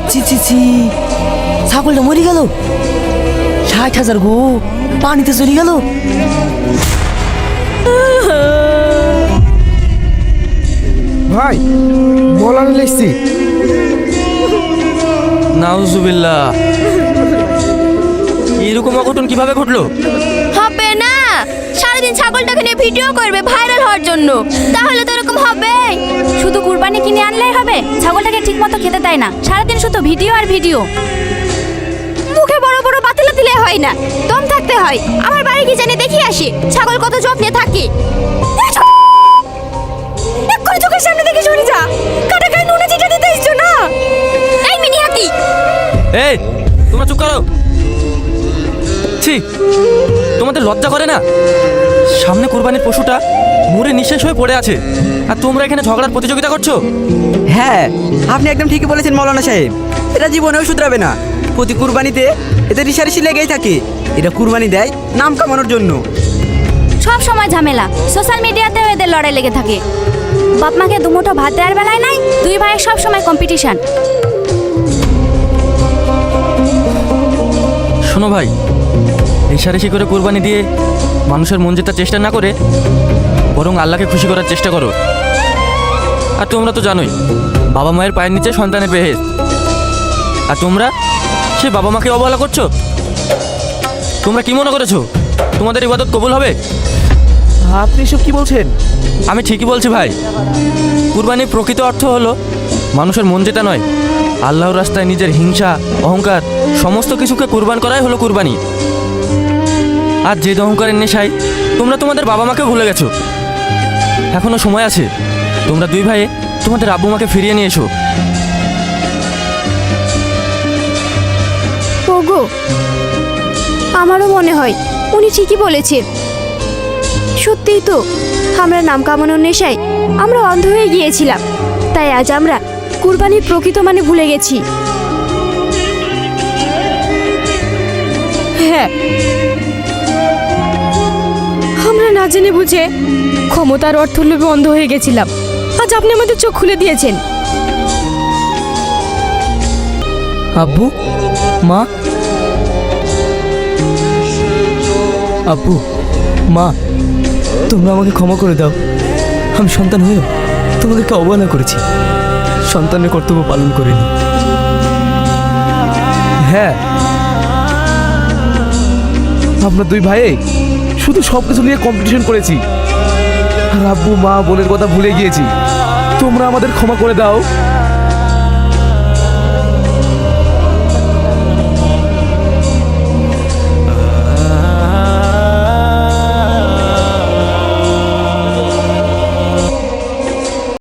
চি চি চি, ছাগলটা মরে গেল। 60,000 গো, পানিতে চলে গেল। ভাই বলার লেখছি। নাউজুবিল্লাহ, এরকম অঘটন কিভাবে ঘটলো? হবে না, সারাদিন ছাগলটাকে নিয়ে ভিডিও করবে ভাইরাল হওয়ার জন্য, তাহলে তো এরকম হবে। শুধু কুরবানি কিনে আনলেই হবে? ছাগলটাকে ঠিক মতো খেতে দেয় না, সারাদিন শুধু ভিডিও আর ভিডিও। মুখে বড় বড় বাতিলা দিলে হয় না, দম থাকতে হয়। আমার বাড়ি কি জানি দেখি আসি ছাগল কত যত্নে থাকে। এক্ষুনি চোখের সামনে দেখে সরে যা, কাটা গায়ে নুনে চিটা দিতে এসছো না। এই মিনি হাতি, এই তোমরা চুপ করো। ছি, তোমাদের লজ্জা করে না? সামনে কুরবানির পশুটা মরে নিঃশেষ হয়ে পড়ে আছে, আর তোমরা এখানে ঝগড়ার প্রতিযোগিতা করছো। হ্যাঁ, আপনি একদম ঠিকই বলেছেন মৌলানা সাহেব। এরা জীবনেও শুধরাবে না। প্রতি কুরবানিতে এদের রিসারেসি লেগেই থাকে। এরা কুরবানি দেয় নাম কামানোর জন্য। সব সময় ঝামেলা, সোশ্যাল মিডিয়াতেও এদের লড়াই লেগে থাকে। বাপ মাকে দুমুঠো ভাত দেওয়ার বেলায় নাই, দুই ভাইয়ের সব সময় কম্পিটিশন। শোনো ভাই, রেশারেশি করে কুরবানি দিয়ে মানুষের মন জেতার চেষ্টা না করে বরং আল্লাহকে খুশি করার চেষ্টা করো। আর তোমরা তো জানোই, বাবা মায়ের পায়ের নিচে সন্তানের বেহেস, আর তোমরা সে বাবা মাকে অবহেলা করছো। তোমরা কি মনে করেছো তোমাদের ইবাদত কবুল হবে? আপনি এসব কি বলছেন? আমি ঠিকই বলছি ভাই। কুরবানির প্রকৃত অর্থ হলো মানুষের মন জেতা নয়, আল্লাহর রাস্তায় নিজের হিংসা, অহংকার সমস্ত কিছুকে কুরবান করাই হলো কুরবানি। আর যে অহংকারের নেশায় তোমরা তোমাদের বাবা মাকে ভুলে গেছো। এখনো সময় আছে, তোমরা দুই ভাইয়ে তোমাদের আব্বু মাকে ফিরিয়ে নিয়ে এসো। ওগো, আমারও মনে হয় উনি ঠিকই বলেছে। সত্যিই তো, আমরা নাম কামানোর নেশায় আমরা অন্ধ হয়ে গিয়েছিলাম, তাই আজ আমরা কুরবানির প্রকৃত মানে ভুলে গেছি। হ্যাঁ, আমরা না জেনে বুঝে ক্ষমতার অর্থ লোভে অন্ধ হয়ে গেছিলাম। আজ আপনি আমাদের চোখ খুলে দিয়েছেন। আব্বু, মা, আব্বু, মা, তোমরা আমাকে ক্ষমা করে দাও। আমি সন্তান হয়েও তোমাদেরকে অবহেলা করেছি, সন্তানের কর্তব্য পালন করিনি। হ্যাঁ, আমরা দুই ভাই শুধু সব কিছু নিয়ে কম্পিটিশন করেছি, আর আব্বু মা বোনের কথা ভুলে গিয়েছি। তোমরা আমাদের ক্ষমা করে দাও।